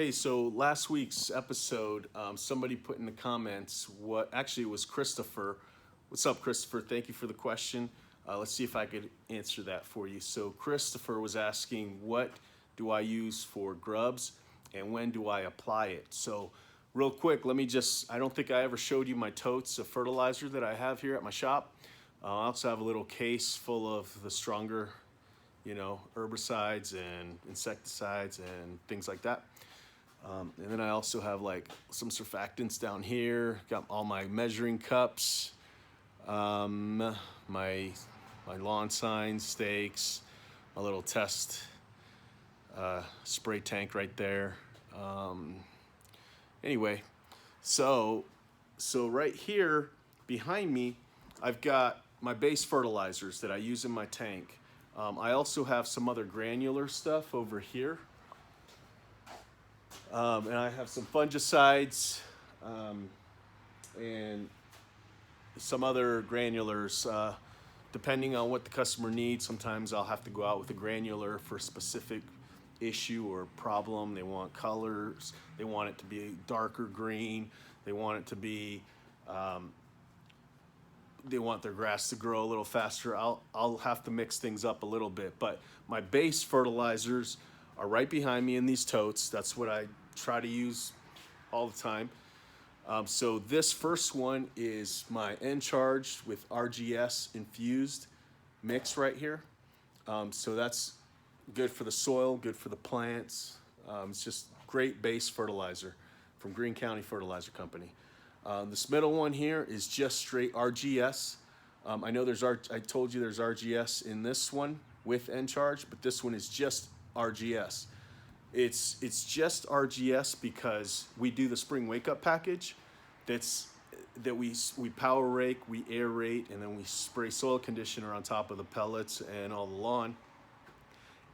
Hey, so last week's episode, somebody put in the comments actually it was Christopher. What's up, Christopher? Thank you for the question. Let's see if I could answer that for you. So, Christopher was asking, what do I use for grubs and when do I apply it? So, real quick, I don't think I ever showed you my totes of fertilizer that I have here at my shop. I also have a little case full of the stronger, herbicides and insecticides and things like that. And then I also have like some surfactants down here. Got all my measuring cups, my lawn signs, stakes, my little test spray tank right there. Anyway, so right here behind me, I've got my base fertilizers that I use in my tank. I also have some other granular stuff over here. And I have some fungicides and some other granulars. Depending on what the customer needs, sometimes I'll have to go out with a granular for a specific issue or problem. They want colors, they want it to be darker green, they want it to be, they want their grass to grow a little faster. I'll have to mix things up a little bit, but my base fertilizers are right behind me in these totes. That's what I try to use all the time. So this first one is my N-Charged with RGS infused mix right here. So that's good for the soil, good for the plants. It's just great base fertilizer from Greene County Fertilizer Company. This middle one here is just straight RGS. I know I told you there's RGS in this one with N-Charge, but this one is just RGS. It's just RGS because we do the spring wake up package that we power rake, we aerate, and then we spray soil conditioner on top of the pellets and all the lawn.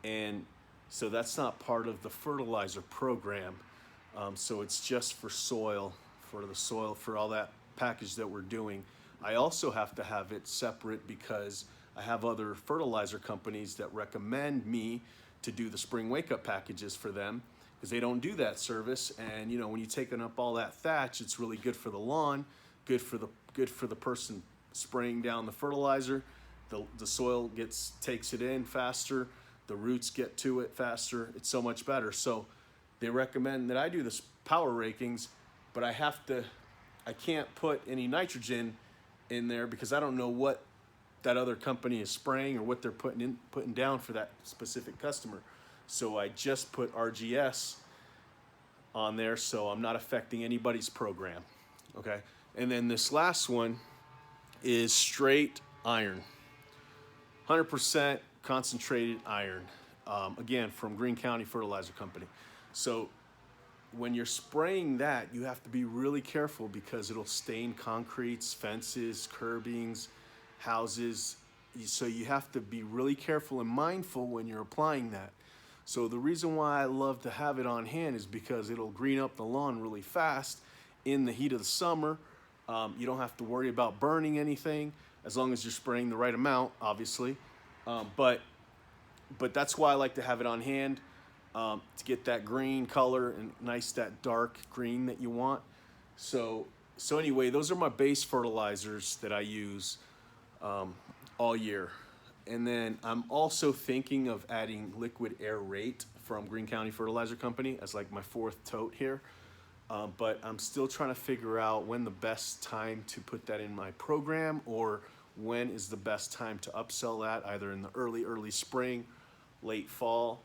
And so that's not part of the fertilizer program. So it's just for soil, for all that package that we're doing. I also have to have it separate because I have other fertilizer companies that recommend me to do the spring wake up packages for them because they don't do that service. And when you're taking up all that thatch, it's really good for the lawn, good for the person spraying down the fertilizer. The soil takes it in faster, the roots get to it faster. It's so much better. So they recommend that I do the power rakings, but I can't put any nitrogen in there because I don't know what that other company is spraying or what they're putting down for that specific customer. So I just put RGS on there so I'm not affecting anybody's program. Okay. And then this last one is straight iron, 100% concentrated iron. Again, from Greene County Fertilizer Company. So when you're spraying that, you have to be really careful because it'll stain concretes, fences, curbings, houses. So you have to be really careful and mindful when you're applying that. So the reason why I love to have it on hand is because it'll green up the lawn really fast in the heat of the summer. You don't have to worry about burning anything as long as you're spraying the right amount, obviously. But that's why I like to have it on hand, to get that green color and that dark green that you want. So anyway, those are my base fertilizers that I use all year. And then I'm also thinking of adding liquid aerate from Greene County Fertilizer Company as like my fourth tote here. But I'm still trying to figure out when the best time to put that in my program or when is the best time to upsell that, either in the early spring, late fall.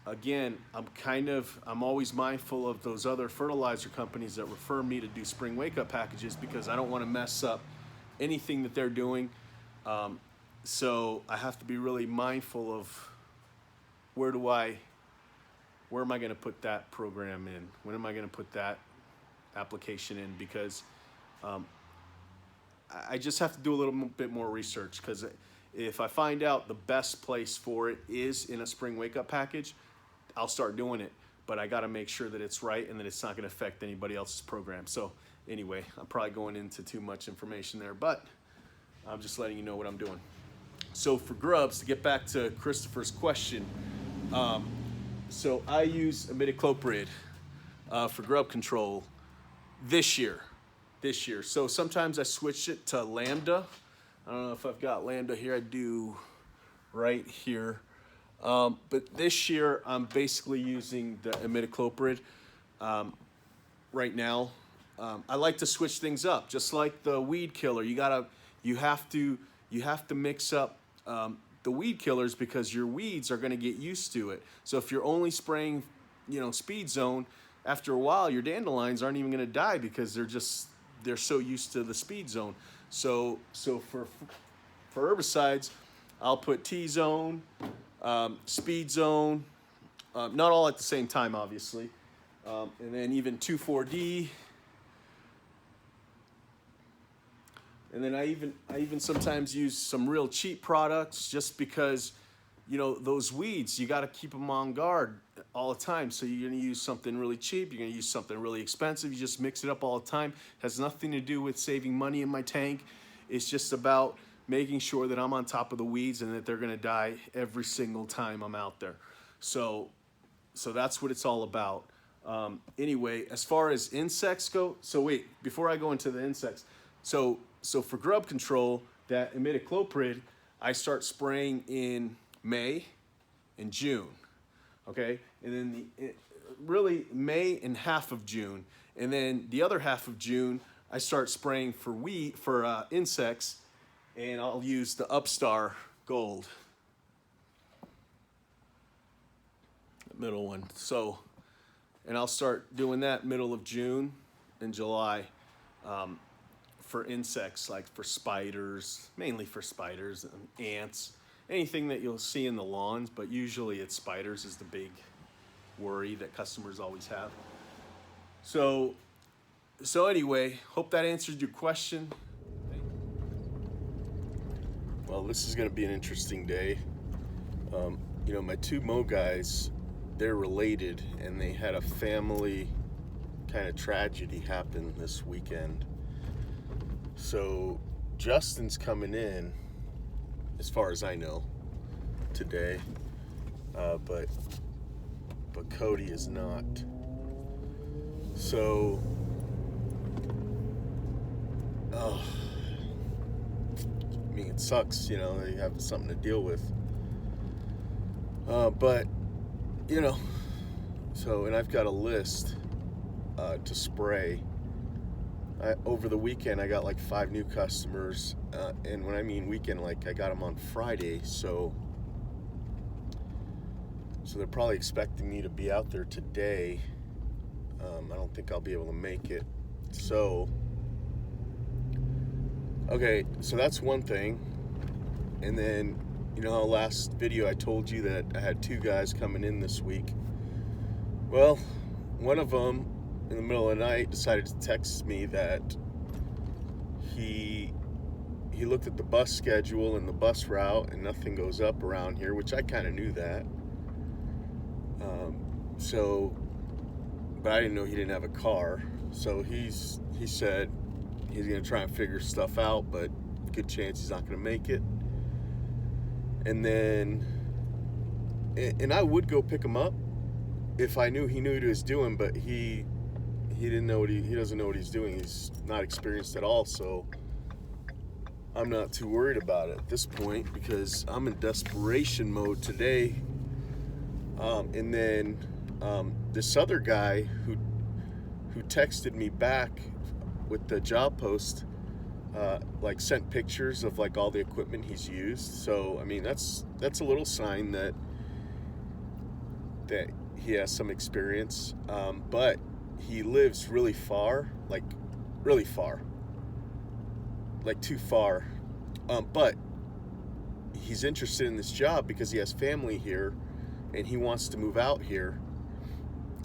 Again, I'm always mindful of those other fertilizer companies that refer me to do spring wake up packages because I don't want to mess up anything that they're doing. So I have to be really mindful of where am I going to put that program in? When am I going to put that application in? Because I just have to do a little bit more research, because if I find out the best place for it is in a spring wake up package, I'll start doing it. But I got to make sure that it's right and that it's not going to affect anybody else's program. So anyway, I'm probably going into too much information there, but I'm just letting you know what I'm doing. So for grubs, to get back to Christopher's question, so I use imidacloprid. for grub control this year. So sometimes I switch it to Lambda. I don't know if I've got Lambda here. I do right here. But this year I'm basically using the imidacloprid right now. I like to switch things up, just like the weed killer. You have to mix up the weed killers because your weeds are going to get used to it. So if you're only spraying, speed zone, after a while your dandelions aren't even going to die because they're so used to the speed zone. So for herbicides, I'll put T zone, speed zone, not all at the same time, obviously, and then even 2,4-D. And then I even sometimes use some real cheap products just because, those weeds, you got to keep them on guard all the time. So you're going to use something really cheap. You're going to use something really expensive. You just mix it up all the time. It has nothing to do with saving money in my tank. It's just about making sure that I'm on top of the weeds and that they're going to die every single time I'm out there. So that's what it's all about. Anyway, as far as insects go, so wait, before I go into the insects, so for grub control, that imidacloprid, I start spraying in May and June, okay? And then really May and half of June. And then the other half of June, I start spraying for insects, and I'll use the Upstar Gold, the middle one. So, and I'll start doing that middle of June and July. For insects, like for spiders, mainly for spiders and ants, anything that you'll see in the lawns, but usually it's spiders is the big worry that customers always have. So anyway, hope that answered your question. Well, this is going to be an interesting day. My two Mo guys, they're related, and they had a family kind of tragedy happen this weekend. So Justin's coming in, as far as I know, today, but Cody is not. So, it sucks, they have something to deal with. But so, and I've got a list to spray. Over the weekend, I got like 5 new customers, and when I mean weekend, like I got them on Friday, so they're probably expecting me to be out there today. I don't think I'll be able to make it. So, okay, so that's one thing. And then, last video I told you that I had 2 guys coming in this week. Well, one of them, in the middle of the night, decided to text me that he looked at the bus schedule and the bus route, and nothing goes up around here, which I kind of knew that. But I didn't know he didn't have a car. So he said he's gonna try and figure stuff out, but good chance he's not gonna make it. And then, and I would go pick him up if I knew he knew what he was doing, but he didn't know he doesn't know what he's doing. He's not experienced at all, so I'm not too worried about it at this point because I'm in desperation mode today. And then this other guy who texted me back with the job post, sent pictures of like all the equipment he's used. So I mean that's a little sign that he has some experience, but he lives really far, like too far. But he's interested in this job because he has family here and he wants to move out here.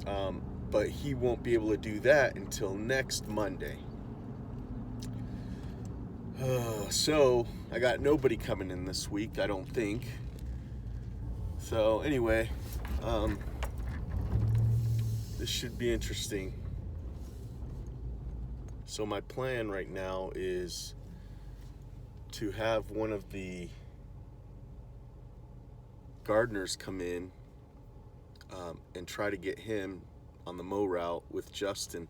But he won't be able to do that until next Monday. So I got nobody coming in this week, I don't think. So anyway, this should be interesting. So my plan right now is to have one of the gardeners come in and try to get him on the mow route with Justin.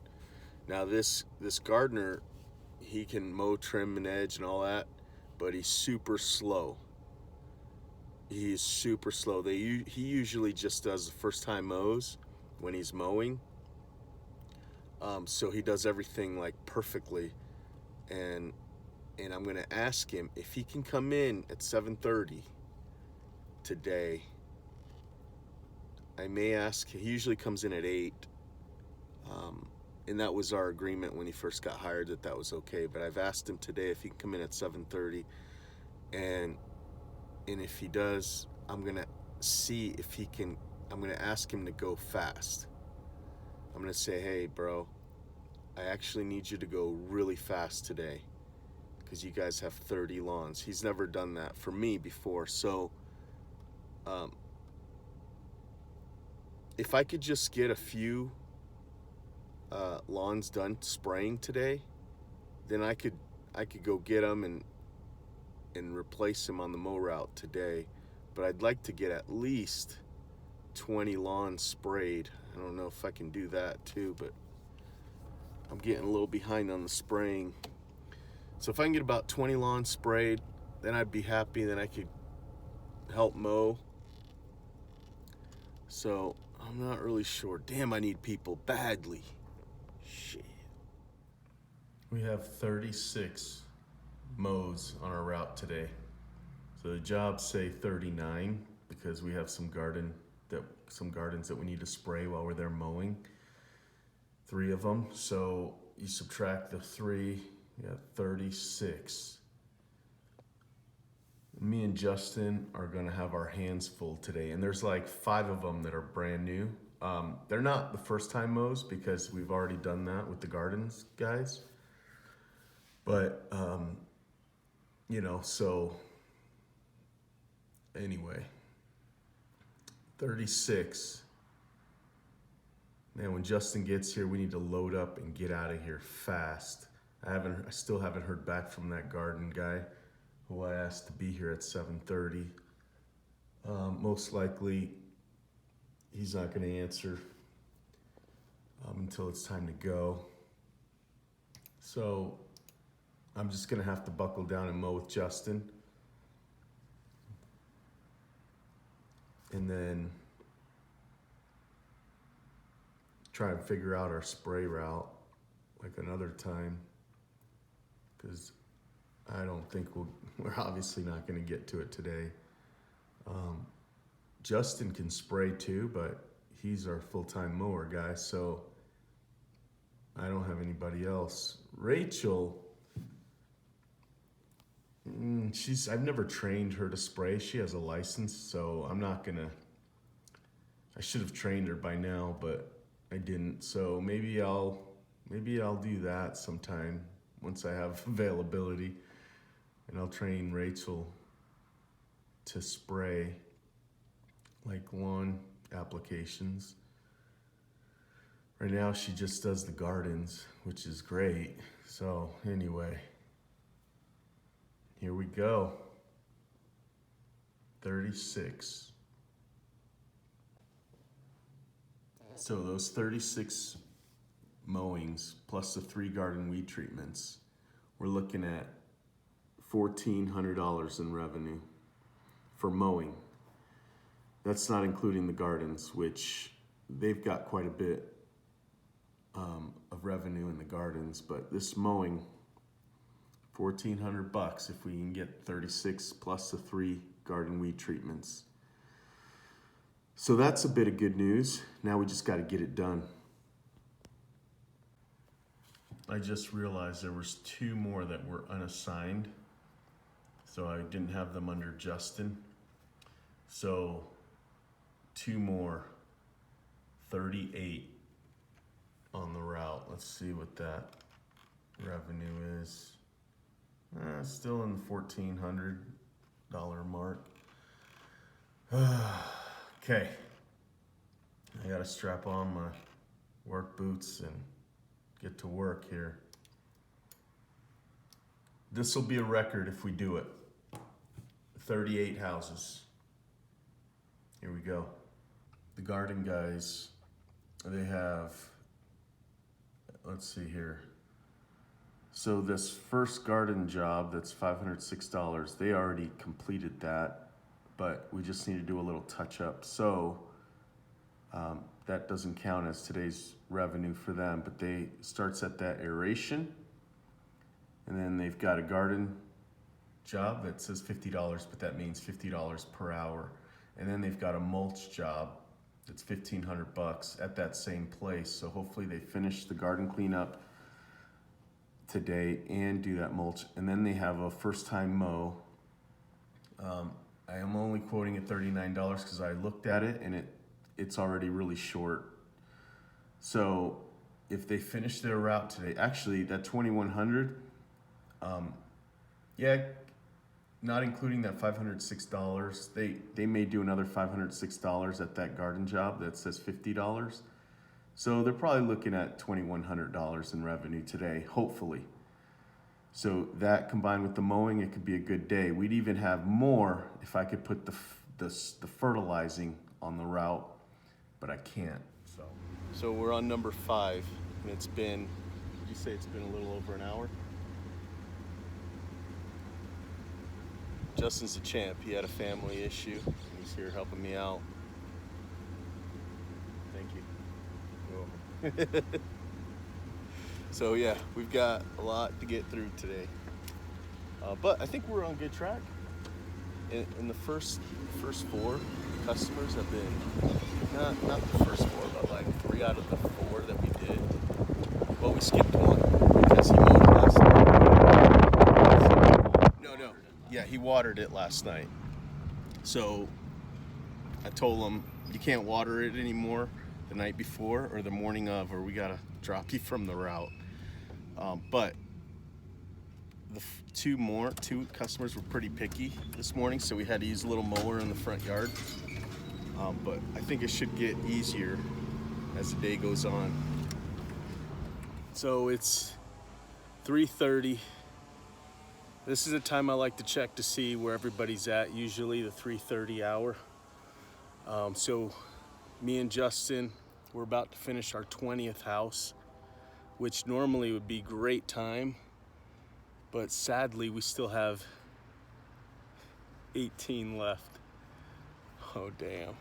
Now this gardener, he can mow, trim, and edge and all that, but he's super slow. He's super slow. He usually just does the first time mows when he's mowing. So he does everything like perfectly, and I'm gonna ask him if he can come in at 7:30 today. I may ask. He usually comes in at 8, and that was our agreement when he first got hired, that was okay. But I've asked him today if he can come in at 7:30, and if he does, I'm gonna see if he can. I'm gonna ask him to go fast. I'm gonna say, hey, bro, I actually need you to go really fast today because you guys have 30 lawns. He's never done that for me before. So if I could just get a few lawns done spraying today, then I could go get them and replace him on the mow route today. But I'd like to get at least 20 lawns sprayed. I don't know if I can do that too, but I'm getting a little behind on the spraying. So if I can get about 20 lawns sprayed, then I'd be happy. Then I could help mow. So I'm not really sure. Damn, I need people badly. Shit. We have 36 mows on our route today. So the jobs say 39 because we have some gardens that we need to spray while we're there mowing. 3 of them. So you subtract the 3, you got 36. Me and Justin are gonna have our hands full today, and there's like 5 of them that are brand new. They're not the first time mows because we've already done that with the gardens guys. But so anyway, 36. Man, when Justin gets here, we need to load up and get out of here fast. I still haven't heard back from that garden guy who I asked to be here at 7:30. Most likely, he's not going to answer until it's time to go. So I'm just going to have to buckle down and mow with Justin. And then try and figure out our spray route like another time, because I don't think we're obviously not going to get to it today. Justin can spray too, but he's our full-time mower guy, so I don't have anybody else. Rachel, I've never trained her to spray. She has a license, so I should have trained her by now, but I didn't. So maybe I'll do that sometime once I have availability, and I'll train Rachel to spray like lawn applications. Right now she just does the gardens, which is great. So anyway, here we go. 36. So those 36 mowings plus the 3 garden weed treatments, we're looking at $1,400 in revenue for mowing. That's not including the gardens, which they've got quite a bit of revenue in the gardens, but this mowing, $1,400 if we can get 36 plus the 3 garden weed treatments. So that's a bit of good news. Now we just got to get it done. I just realized there was 2 more that were unassigned, so I didn't have them under Justin. So 2 more, 38 on the route. Let's see what that revenue is. Still in the $1,400 mark. Okay, I gotta strap on my work boots and get to work here. This will be a record if we do it. 38 houses. Here we go. The garden guys they have, let's see here. So this first garden job that's $506, they already completed that, but we just need to do a little touch up. So that doesn't count as today's revenue for them, but they starts at that aeration, and then they've got a garden job that says $50, but that means $50 per hour. And then they've got a mulch job that's $1,500 at that same place. So hopefully they finish the garden cleanup today and do that mulch. And then they have a first time mow. I am only quoting at $39 because I looked at it and it's already really short. So if they finish their route today, actually that 2,100, yeah, not including that $506, they may do another $506 at that garden job that says $50. So they're probably looking at $2,100 in revenue today, hopefully. So that combined with the mowing, it could be a good day. We'd even have more if I could put the fertilizing on the route, but I can't. So we're on number 5, and it's been, did you say it's been a little over an hour? Justin's a champ. He had a family issue, and he's here helping me out. Thank you. So yeah, we've got a lot to get through today, but I think we're on good track. In the first 4 customers have been not the first 4, but like 3 out of the 4 that we did. Well, we skipped one because he mowed last night. No. Yeah, he watered it last night. So I told him you can't water it anymore the night before or the morning of, or we gotta drop you from the route. But the 2 customers were pretty picky this morning, so we had to use a little mower in the front yard. But I think it should get easier as the day goes on. So it's 3:30. This is a time I like to check to see where everybody's at, usually the 3:30 hour. So me and Justin, we're about to finish our 20th house, which normally would be great time, but sadly we still have 18 left. Oh damn.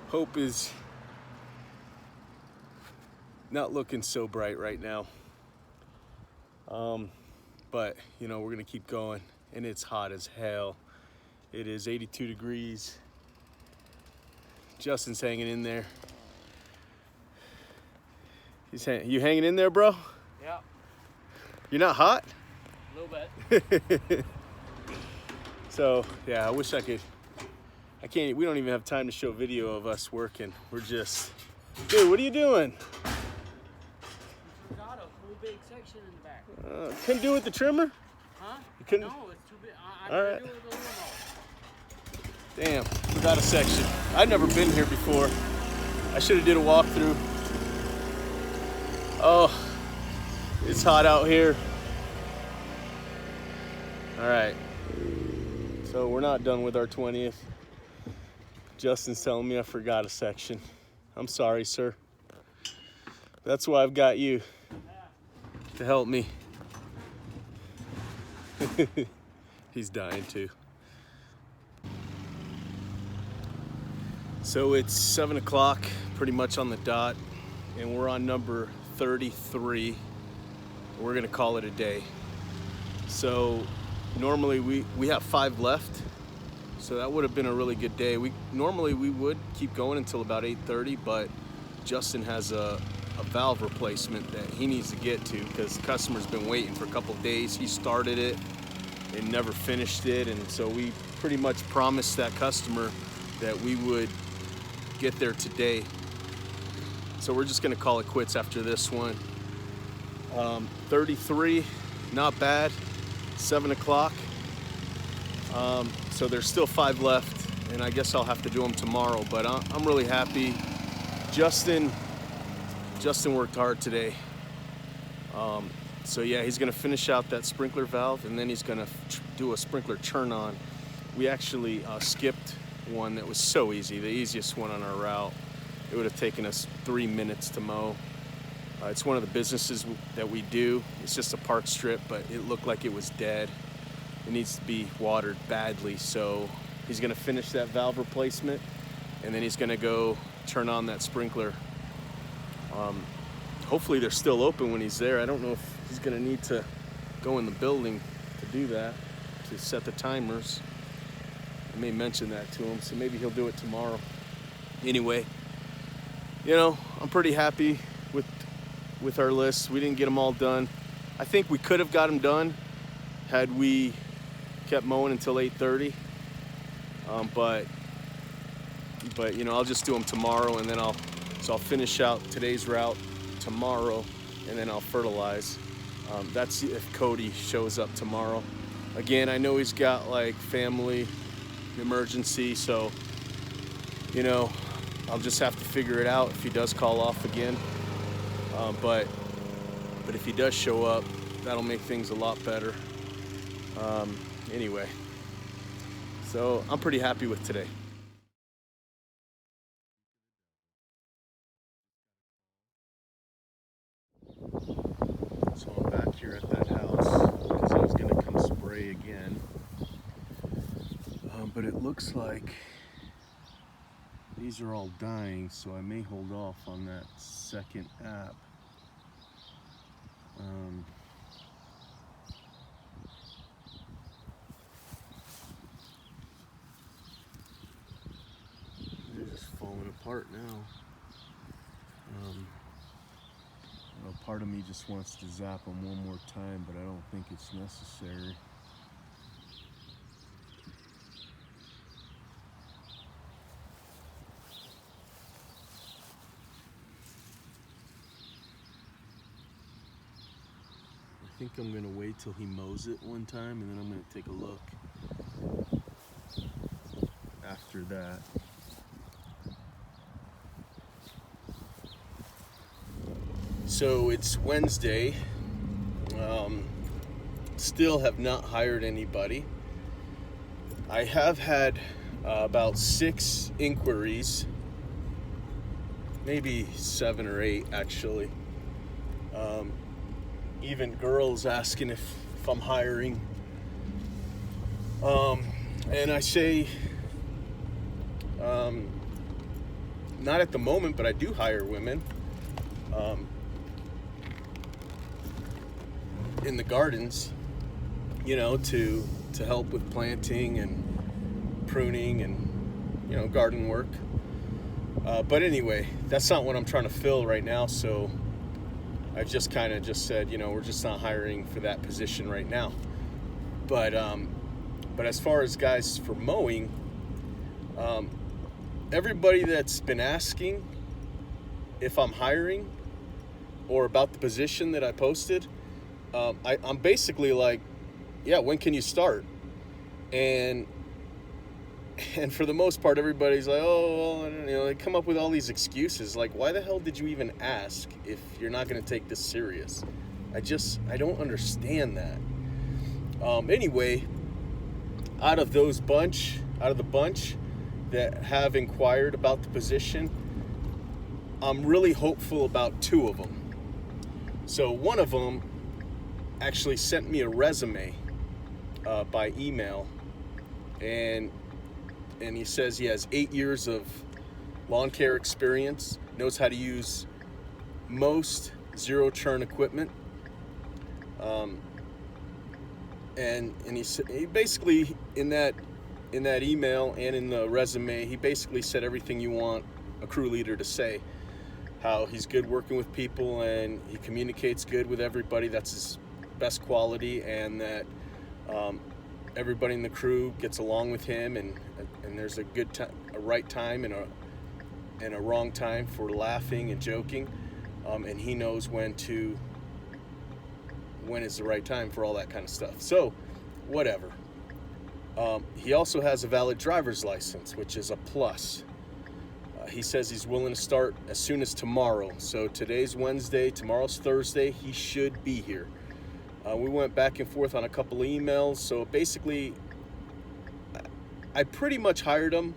Hope is not looking so bright right now. But you know, we're gonna keep going, and it's hot as hell. It is 82 degrees. Justin's hanging in there. You hanging in there, bro? Yeah. You're not hot? A little bit. So yeah, I wish I could. I can't. We don't even have time to show video of us working. We're just, dude. What are you doing? Got a whole big section in the back. Couldn't do it with the trimmer? Huh? You couldn't? No, it's too big. All right. Do it with the limo. Damn, forgot a section. I've never been here before. I should have did a walkthrough. Oh, it's hot out here. All right, so we're not done with our 20th. Justin's telling me I forgot a section. I'm sorry, sir. That's why I've got you to help me. He's dying too. So it's 7 o'clock, pretty much on the dot, and we're on number 33. We're gonna call it a day. So normally we have 5 left, so that would have been a really good day. Normally we would keep going until about 8:30, but Justin has a valve replacement that he needs to get to because the customer's been waiting for a couple of days. He started it and never finished it, and so we pretty much promised that customer that we would get there today. So we're just gonna call it quits after this one. 33, not bad. 7 o'clock. So there's still 5 left, and I guess I'll have to do them tomorrow, but I'm really happy. Justin worked hard today. So yeah, he's gonna finish out that sprinkler valve, and then he's gonna do a sprinkler turn on. We actually skipped one that was so easy, the easiest one on our route. It would have taken us 3 minutes to mow. It's one of the businesses that we do. It's just a park strip, but it looked like it was dead. It needs to be watered badly, so he's gonna finish that valve replacement, and then he's gonna go turn on that sprinkler. Hopefully they're still open when he's there. I don't know if he's gonna need to go in the building to do that, to set the timers. I may mention that to him, so maybe he'll do it tomorrow. Anyway, you know, I'm pretty happy with our list. We didn't get them all done. I think we could have got them done had we kept mowing until 8:30. But you know, I'll just do them tomorrow, and then I'll finish out today's route tomorrow, and then I'll fertilize. That's if Cody shows up tomorrow. Again, I know he's got like family emergency, so you know, I'll just have to figure it out if he does call off again. But if he does show up, that'll make things a lot better. Anyway, so I'm pretty happy with today. So I'm back here at that house because I was gonna come spray again. But it looks like these are all dying, so I may hold off on that second app. They're just falling apart now. Well, part of me just wants to zap them one more time, but I don't think it's necessary. I think I'm gonna wait till he mows it one time, and then I'm gonna take a look after that. So it's Wednesday. Still have not hired anybody. I have had about 6 inquiries, maybe 7 or 8 actually. Even girls asking if I'm hiring. And I say, not at the moment, but I do hire women in the gardens, you know, to help with planting and pruning and, you know, garden work. But anyway, that's not what I'm trying to fill right now, so I've just kind of just said, you know, we're just not hiring for that position right now. But as far as guys for mowing, everybody that's been asking if I'm hiring or about the position that I posted, I'm basically like, yeah, when can you start? And for the most part, everybody's like, oh, well, you know, they come up with all these excuses. Like, why the hell did you even ask if you're not going to take this serious? I don't understand that. Anyway, out of the bunch that have inquired about the position, I'm really hopeful about 2 of them. So one of them actually sent me a resume by email, and he says he has 8 years of lawn care experience, knows how to use most zero turn equipment, and he basically in that email and in the resume, he basically said everything you want a crew leader to say. How he's good working with people and he communicates good with everybody. That's his best quality, and that everybody in the crew gets along with him, and there's a good time, a right time and a wrong time for laughing and joking, and he knows when is the right time for all that kind of stuff. So whatever. He also has a valid driver's license, which is a plus. He says he's willing to start as soon as tomorrow. So today's Wednesday, tomorrow's Thursday. He should be here. We went back and forth on a couple of emails. So basically, I pretty much hired him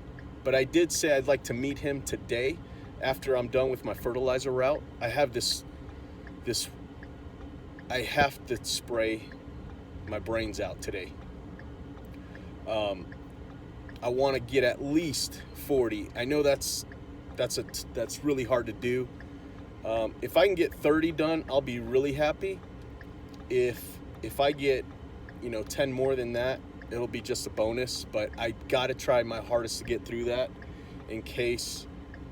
But I did say I'd like to meet him today after I'm done with my fertilizer route. I have this I have to spray my brains out today. I want to get at least 40. I know that's really hard to do. If I can get 30 done, I'll be really happy. If I get 10 more than that, it'll be just a bonus. But I gotta try my hardest to get through that in case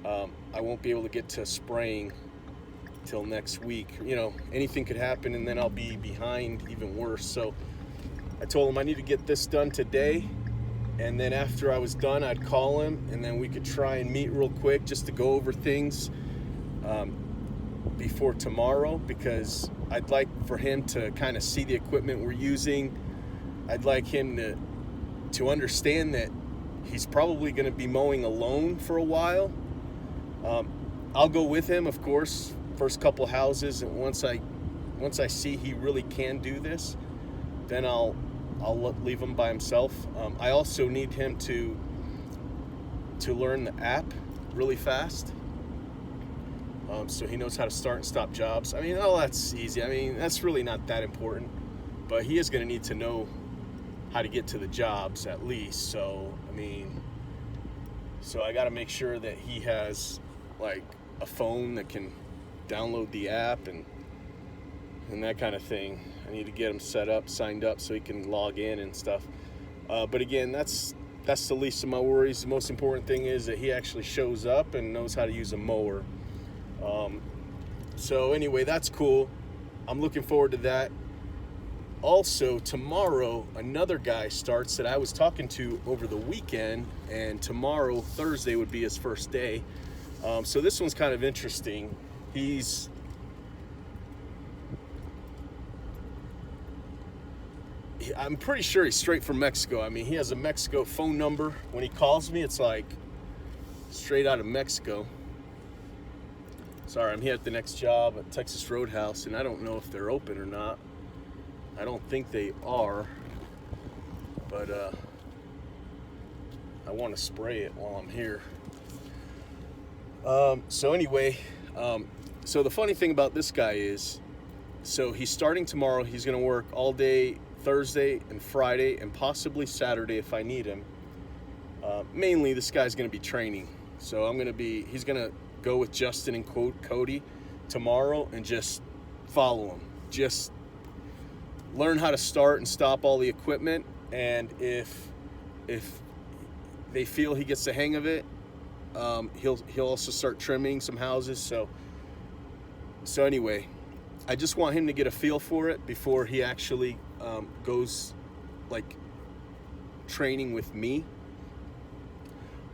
I won't be able to get to spraying till next week. Anything could happen, and then I'll be behind even worse. So I told him I need to get this done today, and then after I was done, I'd call him, and then we could try and meet real quick just to go over things before tomorrow, because I'd like for him to kind of see the equipment we're using. I'd like him to understand that he's probably going to be mowing alone for a while. I'll go with him, of course, first couple houses, and once I see he really can do this, then I'll leave him by himself. I also need him to learn the app really fast, so he knows how to start and stop jobs. I mean, that's easy. I mean, that's really not that important, but he is going to need to know how to get to the jobs at least. So I got to make sure that he has like a phone that can download the app and that kind of thing. I need to get him set up, signed up, so he can log in and stuff. But again, that's the least of my worries. The most important thing is that he actually shows up and knows how to use a mower. So anyway, that's cool. I'm looking forward to that. Also, tomorrow, another guy starts that I was talking to over the weekend, and tomorrow, Thursday, would be his first day. So this one's kind of interesting. I'm pretty sure he's straight from Mexico. I mean, he has a Mexico phone number. When he calls me, it's like straight out of Mexico. Sorry, I'm here at the next job at Texas Roadhouse, and I don't know if they're open or not. I don't think they are, but I want to spray it while I'm here. So anyway, so the funny thing about this guy is, so he's starting tomorrow. He's going to work all day Thursday and Friday and possibly Saturday if I need him. Mainly this guy's going to be training. So he's going to go with Justin and Cody tomorrow and just follow him. Just learn how to start and stop all the equipment. And if they feel he gets the hang of it, he'll also start trimming some houses. So anyway, I just want him to get a feel for it before he actually goes like training with me.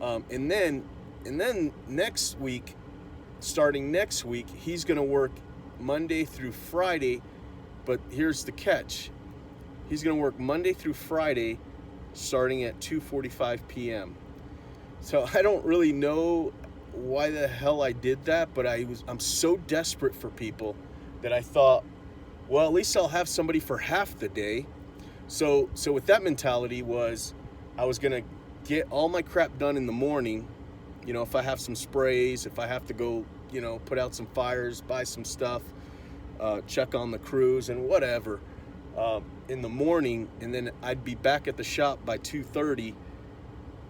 And then next week, starting next week, he's gonna work Monday through Friday. But here's the catch: he's gonna work Monday through Friday, starting at 2:45 p.m. So I don't really know why the hell I did that, but I'm so desperate for people that I thought, well, at least I'll have somebody for half the day. So with that mentality I was gonna get all my crap done in the morning. If I have some sprays, if I have to go, put out some fires, buy some stuff, check on the crews and whatever, in the morning, and then I'd be back at the shop by 2:30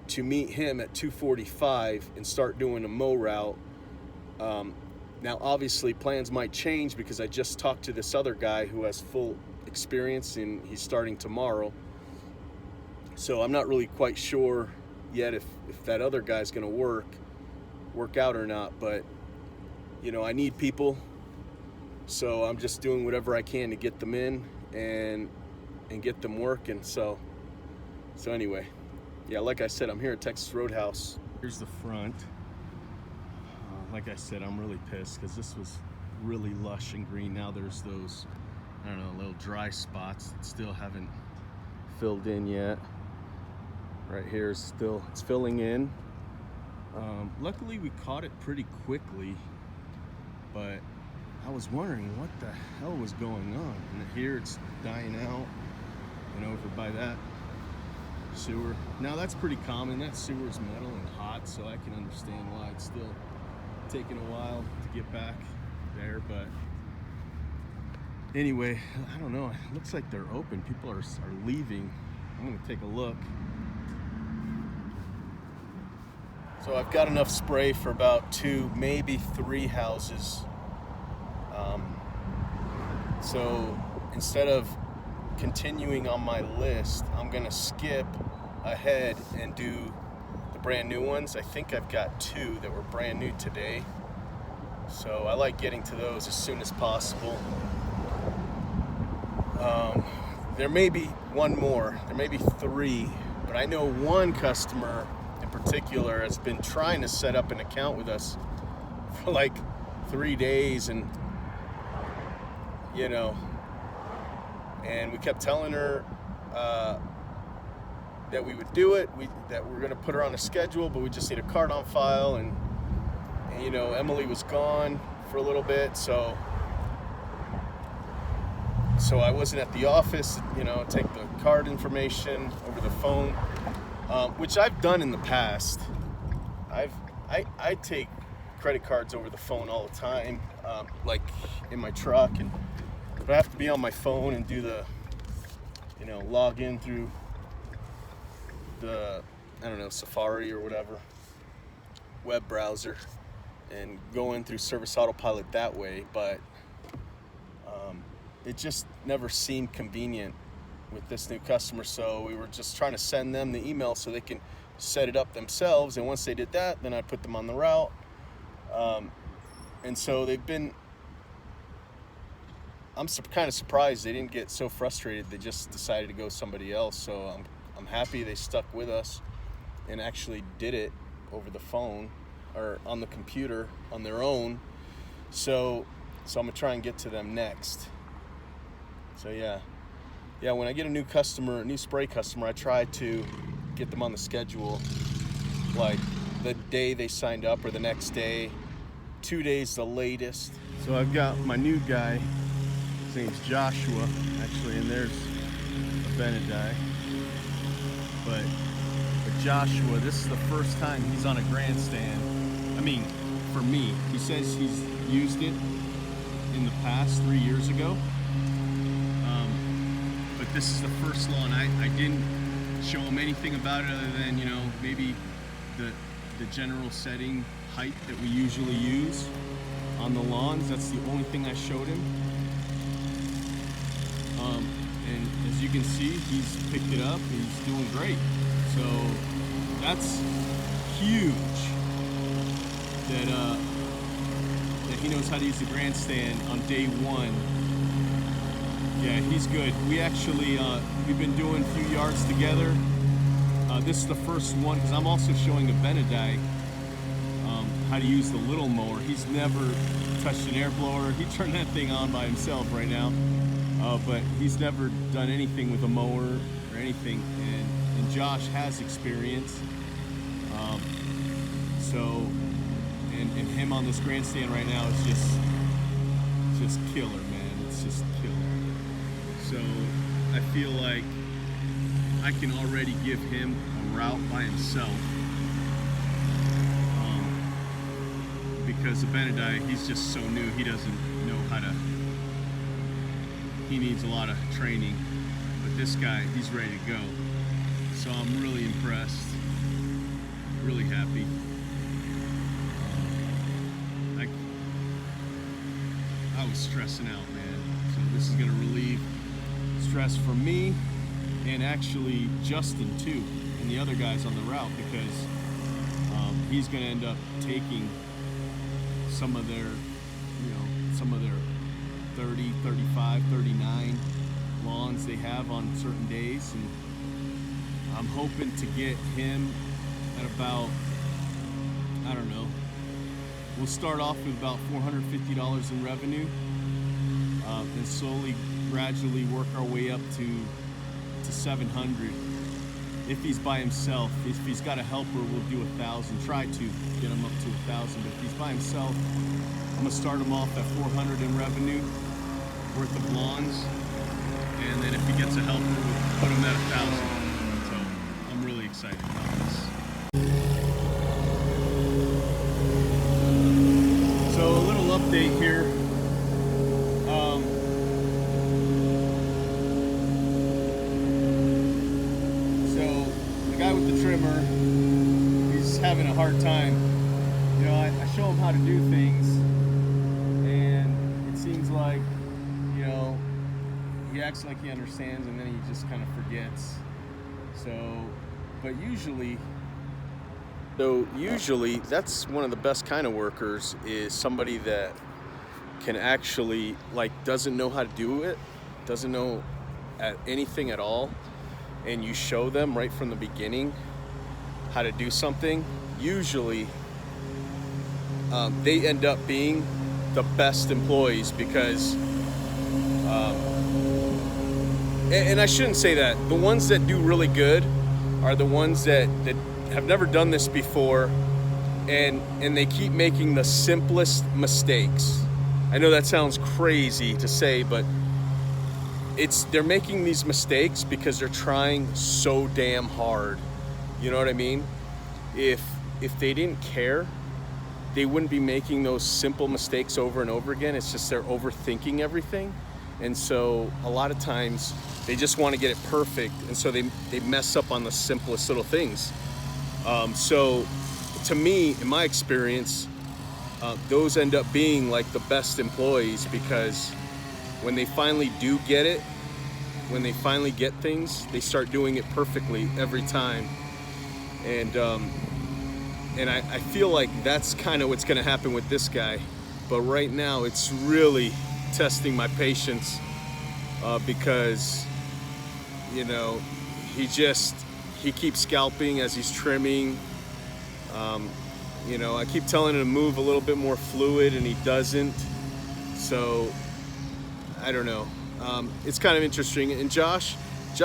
to meet him at 2:45 and start doing a mow route. Now, obviously, plans might change because I just talked to this other guy who has full experience, and he's starting tomorrow. So I'm not really quite sure yet if that other guy's going to work out or not. But, I need people. So I'm just doing whatever I can to get them in and get them working. So anyway, yeah, like I said, I'm here at Texas Roadhouse. Here's the front. Like I said, I'm really pissed because this was really lush and green. Now there's those, I don't know, little dry spots that still haven't filled in yet. Right here is it's filling in. Luckily we caught it pretty quickly, but I was wondering what the hell was going on. And here it's dying out, and over by that sewer. Now that's pretty common. That sewer's metal and hot, so I can understand why it's still taking a while to get back there. But anyway, I don't know. It looks like they're open. People are leaving. I'm gonna take a look. So I've got enough spray for about 2, maybe 3 houses. So instead of continuing on my list, I'm gonna skip ahead and do the brand new ones. I think I've got 2 that were brand new today. So I like getting to those as soon as possible. There may be one more, there may be 3, but I know one customer in particular has been trying to set up an account with us for like 3 days, and you know, and we kept telling her that we would do it, that we're gonna put her on a schedule, but we just need a card on file, and you know, Emily was gone for a little bit, so I wasn't at the office, you know, take the card information over the phone, which I've done in the past. I take credit cards over the phone all the time, like in my truck, but I have to be on my phone and do the, you know, log in through the, I don't know, Safari or whatever, web browser, and go in through Service Autopilot that way, but it just never seemed convenient with this new customer, so we were just trying to send them the email so they can set it up themselves, and once they did that, then I put them on the route. And so they've been, I'm kind of surprised they didn't get so frustrated they just decided to go somebody else, so I'm happy they stuck with us and actually did it over the phone or on the computer on their own. So I'm gonna try and get to them next. So yeah, when I get a new customer, a new spray customer, I try to get them on the schedule, like the day they signed up or the next day, 2 days the latest. So I've got my new guy, his name's Joshua, actually, and there's a Benedict. But Joshua, this is the first time he's on a grandstand. I mean, for me, he says he's used it in the past 3 years ago. But this is the first lawn. I didn't show him anything about it other than, you know, maybe the general setting height that we usually use on the lawns. That's the only thing I showed him. And as you can see, he's picked it up. He's doing great. So that's huge that he knows how to use the grandstand on day 1. Yeah, he's good. We actually, we've been doing a few yards together. This is the first one, because I'm also showing a Benedict how to use the little mower. He's never touched an air blower. He turned that thing on by himself right now, but he's never done anything with a mower or anything. And Josh has experience. And him on this grandstand right now is just killer, man. It's just killer. So I feel like I can already give him a route by himself, because the Benedict, he's just so new, he doesn't know how to, he needs a lot of training, but this guy, he's ready to go. So I'm really impressed, really happy. I was stressing out, man, so this is gonna relieve stress from me, and actually Justin too, and the other guys on the route, because he's going to end up taking some of their 30, 35, 39 lawns they have on certain days, and I'm hoping to get him at about, I don't know, we'll start off with about $450 in revenue, and slowly, gradually work our way up to 700. If he's by himself, if he's got a helper, we'll do 1,000. Try to get him up to 1,000. But if he's by himself, I'm gonna start him off at 400 in revenue worth of lawns, and then if he gets a helper, we'll put him at 1,000. So excited about this. So a little update here. So the guy with the trimmer, he's having a hard time. You know, I show him how to do things, and it seems like, you know, he acts like he understands, and then he just kind of forgets. But usually that's one of the best kind of workers, is somebody that can actually, like, doesn't know how to do it, doesn't know anything at all, and you show them right from the beginning how to do something. Usually they end up being the best employees, because and I shouldn't say that. The ones that do really good are the ones that have never done this before, and they keep making the simplest mistakes. I know that sounds crazy to say, but they're making these mistakes because they're trying so damn hard. You know what I mean? If they didn't care, they wouldn't be making those simple mistakes over and over again. It's just they're overthinking everything. And so a lot of times they just want to get it perfect, and so they mess up on the simplest little things. So to me, in my experience, those end up being like the best employees, because when they finally do get it, when they finally get things, they start doing it perfectly every time. And I feel like that's kind of what's going to happen with this guy. But right now it's really testing my patience, because, you know, he keeps scalping as he's trimming. You know, I keep telling him to move a little bit more fluid, and he doesn't. So I don't know. It's kind of interesting. And Josh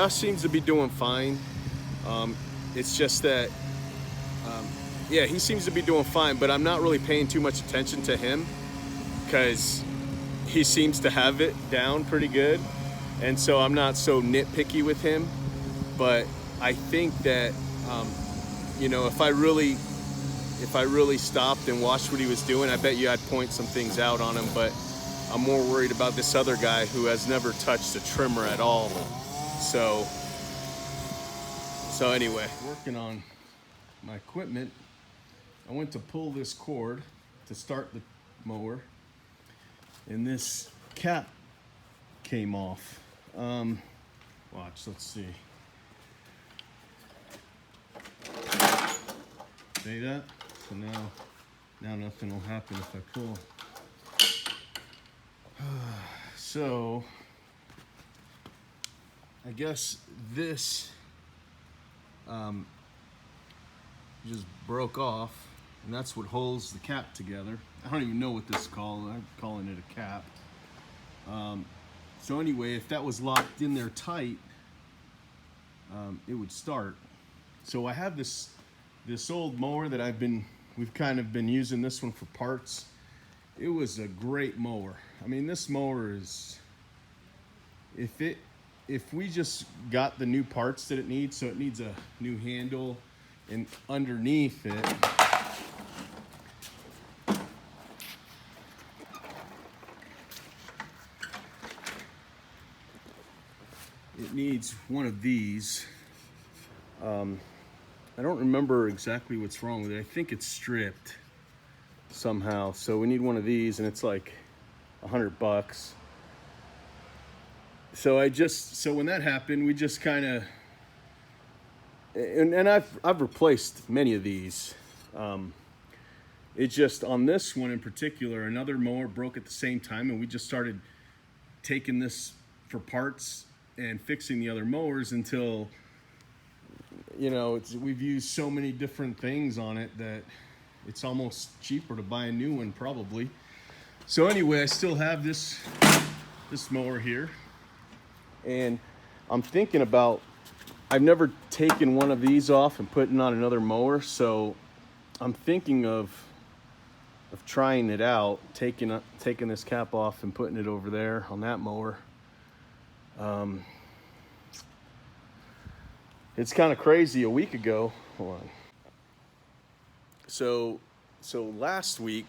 seems to be doing fine. It's just that, yeah, he seems to be doing fine, but I'm not really paying too much attention to him, because he seems to have it down pretty good. And so I'm not so nitpicky with him. But I think that, you know, if I really stopped and watched what he was doing, I bet you I'd point some things out on him. But I'm more worried about this other guy who has never touched a trimmer at all. So anyway, working on my equipment, I went to pull this cord to start the mower, and this cap came off. Watch, let's see. See that? So now nothing will happen if I pull. So I guess this just broke off, and that's what holds the cap together. I don't even know what this is called. I'm calling it a cap. So anyway, if that was locked in there tight, it would start. So I have this old mower that we've kind of been using this one for parts. It was a great mower. I mean, this mower is, if we just got the new parts that it needs, so it needs a new handle, and underneath it, it needs one of these. I don't remember exactly what's wrong with it. I think it's stripped somehow. So we need one of these, and it's like $100. So when that happened, we just kind of, and I've replaced many of these. It just, on this one in particular, another mower broke at the same time, and we just started taking this for parts and fixing the other mowers until, you know, we've used so many different things on it that it's almost cheaper to buy a new one, probably. So anyway, I still have this mower here, and I'm thinking about, I've never taken one of these off and putting on another mower, so I'm thinking of trying it out, taking this cap off and putting it over there on that mower. It's kind of crazy. A week ago, hold on. So last week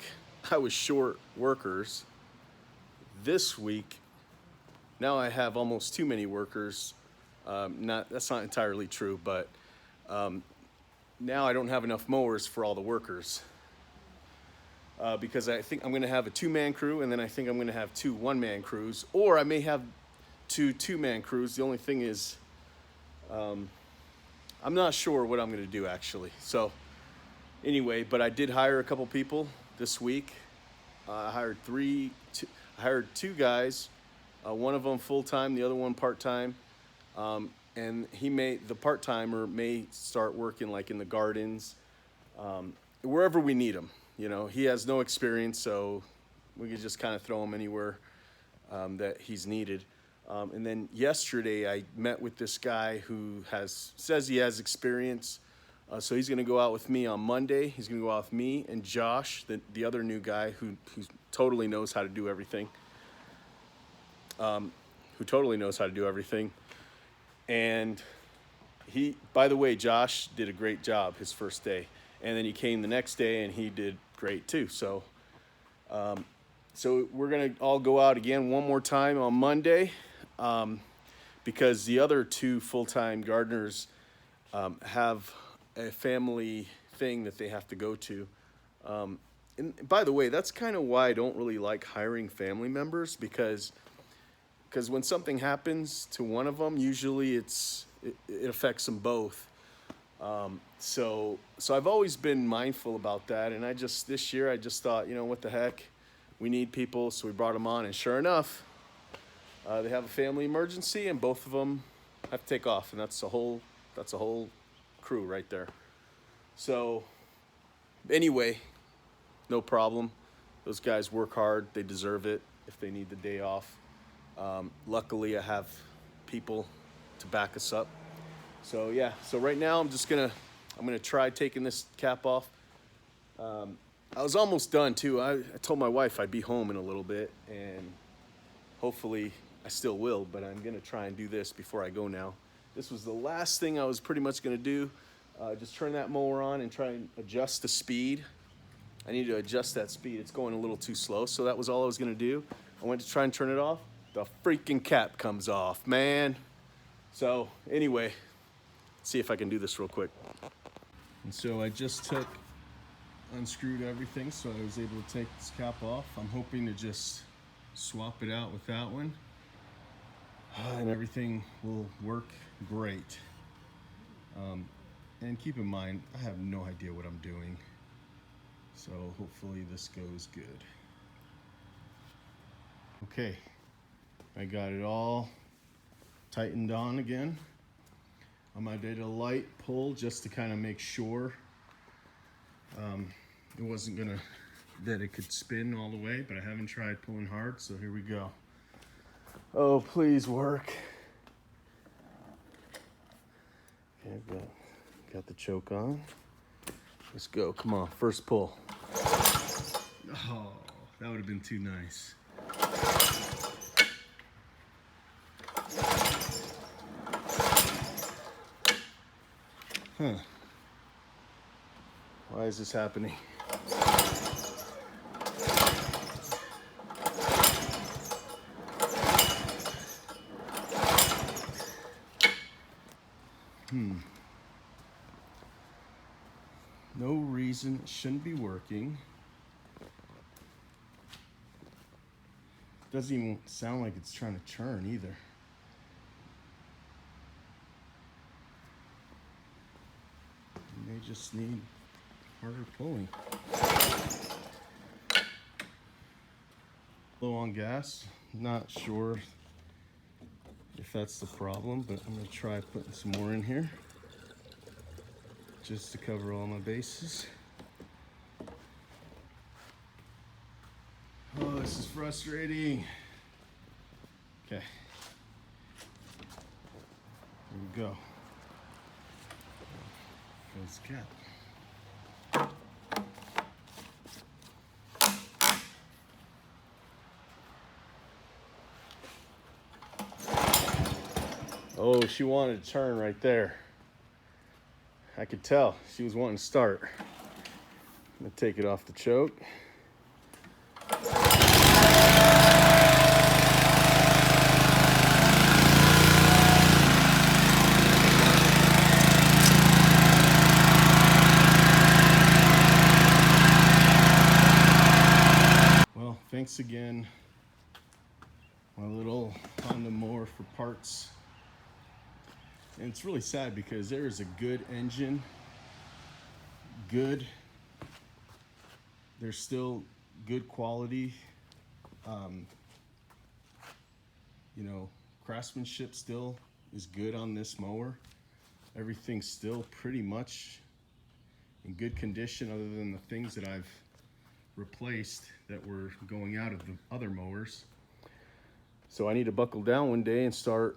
I was short workers. This week, now I have almost too many workers. That's not entirely true, but now I don't have enough mowers for all the workers. Because I think I'm going to have a 2-man crew, and then I think I'm going to have 2 1-man crews, or I may have 2 2-man crews. The only thing is, I'm not sure what I'm going to do actually. So anyway, but I did hire a couple people this week. I hired 2 guys, one of them full-time, the other one part-time. And the part-timer may start working like in the gardens, wherever we need him. You know, he has no experience, so we could just kind of throw him anywhere that he's needed. And then yesterday I met with this guy who says he has experience. So he's going to go out with me on Monday. He's going to go out with me and Josh, the other new guy who totally knows how to do everything. And by the way, Josh did a great job his first day. And then he came the next day and he did great too. So we're going to all go out again one more time on Monday, because the other 2 full-time gardeners have a family thing that they have to go to. And by the way, that's kind of why I don't really like hiring family members, because when something happens to one of them, usually it affects them both. So I've always been mindful about that, and this year I just thought, what the heck, we need people, so we brought them on, and sure enough, they have a family emergency, and both of them have to take off, and that's a whole crew right there. So anyway, no problem. Those guys work hard. They deserve it if they need the day off. Luckily, I have people to back us up. So yeah, so right now I'm gonna try taking this cap off. I was almost done too. I told my wife I'd be home in a little bit, and hopefully I still will, but I'm gonna try and do this before I go now. This was the last thing I was pretty much gonna do. Just turn that mower on and try and adjust the speed. I need to adjust that speed. It's going a little too slow, so that was all I was gonna do. I went to try and turn it off. The freaking cap comes off, man. So anyway, let's see if I can do this real quick. And so I just unscrewed everything, so I was able to take this cap off. I'm hoping to just swap it out with that one, and everything will work great. And keep in mind, I have no idea what I'm doing, so hopefully this goes good. Okay, I got it all tightened on again. I did a light pull just to kind of make sure it wasn't that it could spin all the way, but I haven't tried pulling hard, so here we go. Oh, please work. Okay, I've got the choke on. Let's go, come on, first pull. Oh, that would have been too nice. Huh. Why is this happening? No reason it shouldn't be working. Doesn't even sound like it's trying to churn either. You may just need harder pulling. Low on gas. Not sure if that's the problem, but I'm gonna try putting some more in here just to cover all my bases. Oh, this is frustrating. Okay. Here we go. Close the cap. Oh, she wanted to turn right there. I could tell she was wanting to start. I'm gonna take it off the choke. Well, thanks again, my little Honda mower, for parts. And it's really sad because there is a good engine, there's still good quality, you know, craftsmanship still is good on this mower. Everything's still pretty much in good condition other than the things that I've replaced that were going out of the other mowers. So I need to buckle down one day and start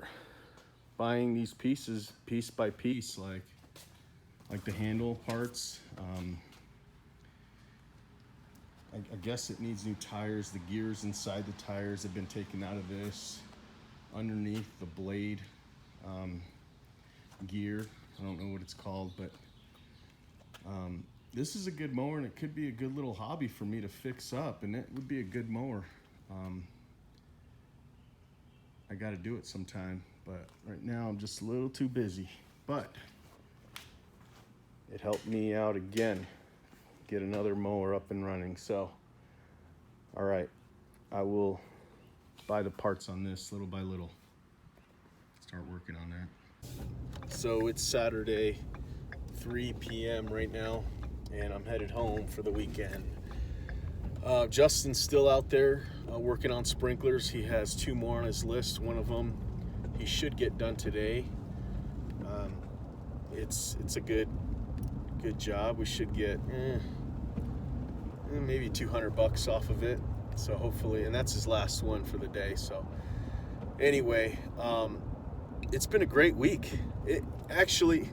buying these pieces piece by piece, like the handle parts. I guess it needs new tires. The gears inside the tires have been taken out of this. Underneath the blade gear, I don't know what it's called, but this is a good mower, and it could be a good little hobby for me to fix up, and it would be a good mower. I got to do it sometime, but right now I'm just a little too busy. But it helped me out again, get another mower up and running. So, all right, I will buy the parts on this little by little. Start working on that. So it's Saturday, 3 p.m. right now, and I'm headed home for the weekend. Justin's still out there working on sprinklers. He has 2 more on his list. One of them he should get done today. It's a good job. We should get maybe $200 off of it. So hopefully, and that's his last one for the day. So anyway, it's been a great week. It actually,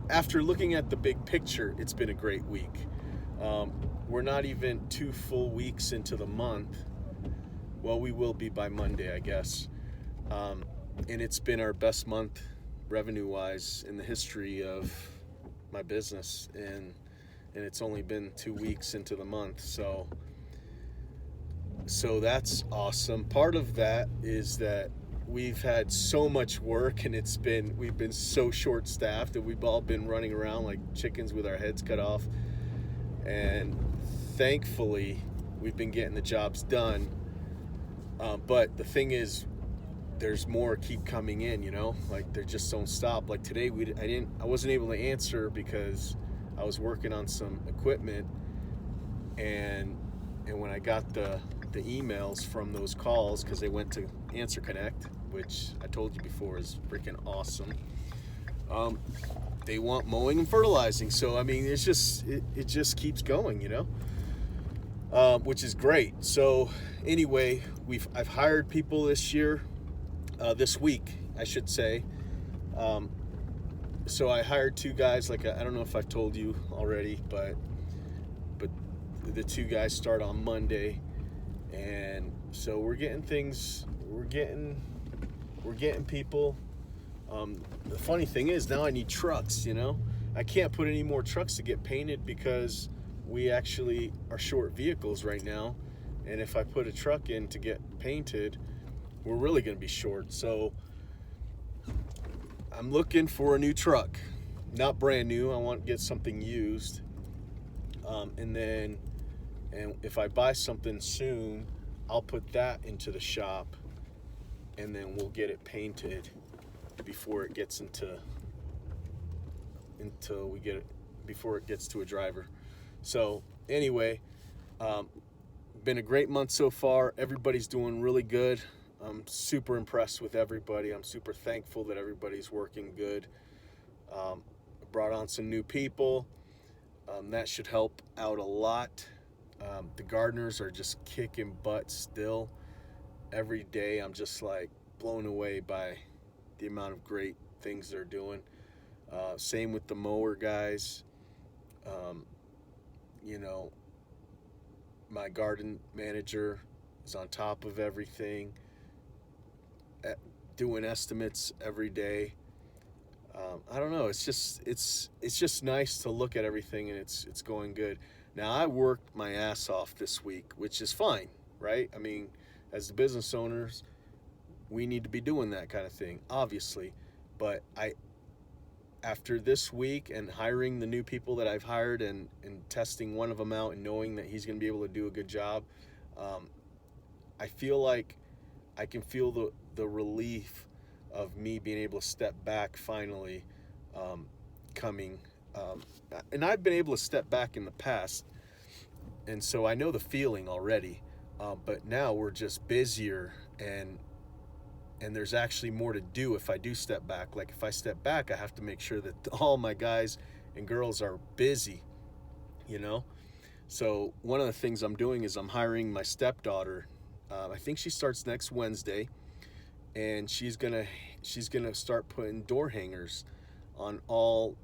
after looking at the big picture, it's been a great week. We're not even 2 full weeks into the month. Well, we will be by Monday, I guess. And it's been our best month revenue-wise in the history of my business, and it's only been 2 weeks into the month. So that's awesome. Part of that is that we've had so much work, and we've been so short-staffed that we've all been running around like chickens with our heads cut off. And thankfully, we've been getting the jobs done. But the thing is, there's more keep coming in, you know, like they just don't stop. Like today, I wasn't able to answer because I was working on some equipment, and when I got the emails from those calls, because they went to Answer Connect, which I told you before is freaking awesome. They want mowing and fertilizing, so I mean, it just keeps going, you know, which is great. So anyway, I've hired people this week, I should say. So I hired 2 guys. Like I don't know if I've told you already, but the 2 guys start on Monday, and so we're getting people. The funny thing is, now I need trucks, you know. I can't put any more trucks to get painted because we actually are short vehicles right now. And if I put a truck in to get painted, we're really going to be short. So I'm looking for a new truck, not brand new. I want to get something used. And if I buy something soon, I'll put that into the shop, and then we'll get it painted before it gets before it gets to a driver. So anyway, been a great month so far. Everybody's doing really good. I'm super impressed with everybody. I'm super thankful that everybody's working good. Brought on some new people. That should help out a lot. The gardeners are just kicking butt still. Every day I'm just like blown away by the amount of great things they're doing. Same with the mower guys. You know, my garden manager is on top of everything, doing estimates every day. I don't know. It's just nice to look at everything, and it's going good. Now I worked my ass off this week, which is fine, right? I mean, as the business owners, we need to be doing that kind of thing, obviously. But after this week and hiring the new people that I've hired and testing one of them out and knowing that he's going to be able to do a good job, I feel like I can feel the relief of me being able to step back finally, coming. And I've been able to step back in the past, and so I know the feeling already. But now we're just busier, and there's actually more to do if I do step back. Like if I step back, I have to make sure that all my guys and girls are busy, you know? So one of the things I'm doing is I'm hiring my stepdaughter. I think she starts next Wednesday, and she's gonna start putting door hangers on all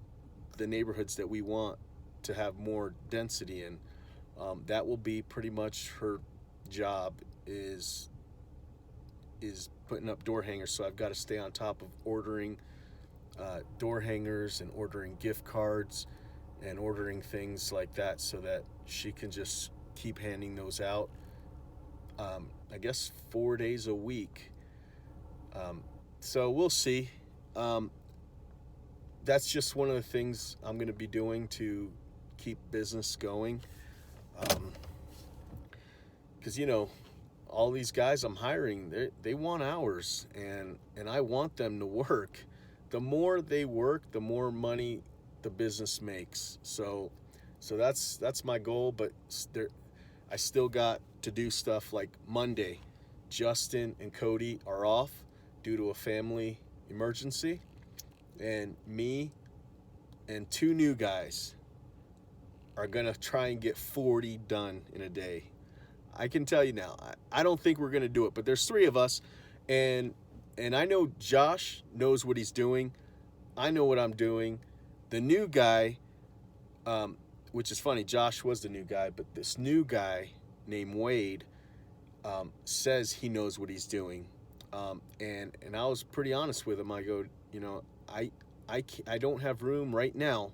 the neighborhoods that we want to have more density in. That will be pretty much her job, is putting up door hangers. So I've got to stay on top of ordering door hangers and ordering gift cards and ordering things like that, so that she can just keep handing those out. I guess 4 days a week. So we'll see. That's just one of the things I'm going to be doing to keep business going. Because all these guys I'm hiring, they want hours, and I want them to work. The more they work, the more money the business makes. So that's my goal. But I still got to do stuff like Monday. Justin and Cody are off due to a family emergency, and me and 2 new guys are gonna try and get 40 done in a day. I can tell you now, I don't think we're gonna do it, but there's 3 of us, and I know Josh knows what he's doing. I know what I'm doing. The new guy, which is funny, Josh was the new guy, but this new guy named Wade says he knows what he's doing. And I was pretty honest with him. I go, I don't have room right now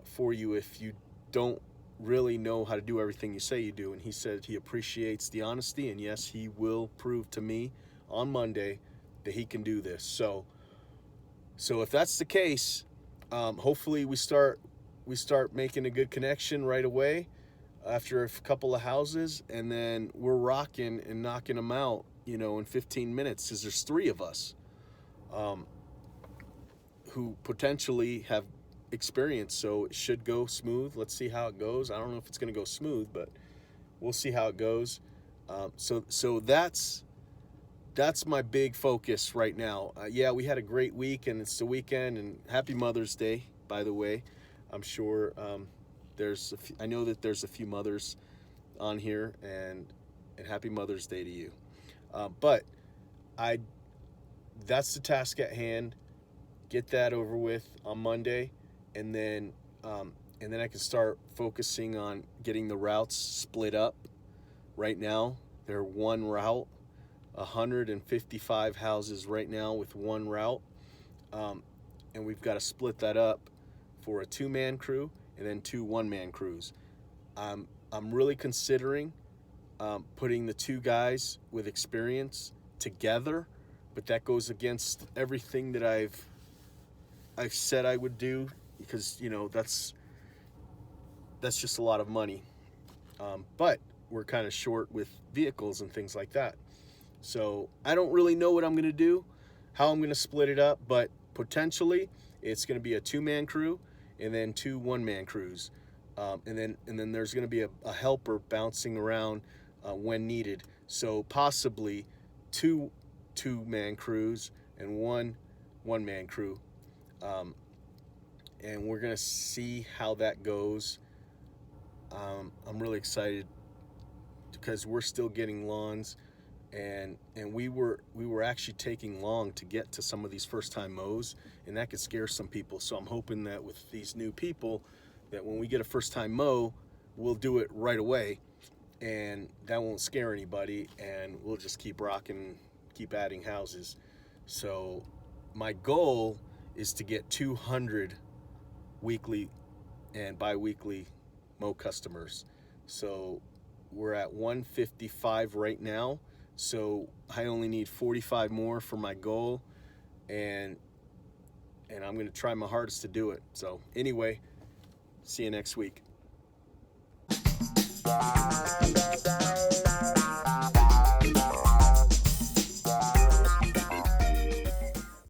for you if you don't really know how to do everything you say you do. And he said he appreciates the honesty, and yes, he will prove to me on Monday that he can do this. So if that's the case, hopefully we start making a good connection right away after a couple of houses, and then we're rocking and knocking them out, in 15 minutes, because there's 3 of us who potentially have experience, so it should go smooth. Let's see how it goes. I don't know if it's going to go smooth, but we'll see how it goes. So that's my big focus right now. Yeah, we had a great week, and it's the weekend, and happy Mother's Day, by the way. I'm sure I know that there's a few mothers on here, and happy Mother's Day to you. But that's the task at hand. Get that over with on Monday, and then I can start focusing on getting the routes split up. Right now, they're one route, 155 houses right now with one route, and we've got to split that up for a 2-man crew and then 2 1-man crews. I'm really considering putting the 2 guys with experience together, but that goes against everything that I've said I would do, because that's just a lot of money. But we're kind of short with vehicles and things like that. So I don't really know what I'm going to do, how I'm going to split it up, but potentially it's going to be a 2-man crew and then 2 1-man crews. And then there's going to be a helper bouncing around when needed. So possibly 2 2-man crews and 1 1-man crew. And we're going to see how that goes. I'm really excited because we're still getting lawns, and we were actually taking long to get to some of these first-time mows, and that could scare some people. So I'm hoping that with these new people, that when we get a first-time mow, we'll do it right away, and that won't scare anybody, and we'll just keep rocking, keep adding houses. So my goal is to get 200 weekly and bi-weekly mow customers. So we're at 155 right now, so I only need 45 more for my goal, and I'm going to try my hardest to do it. So anyway, see you next week.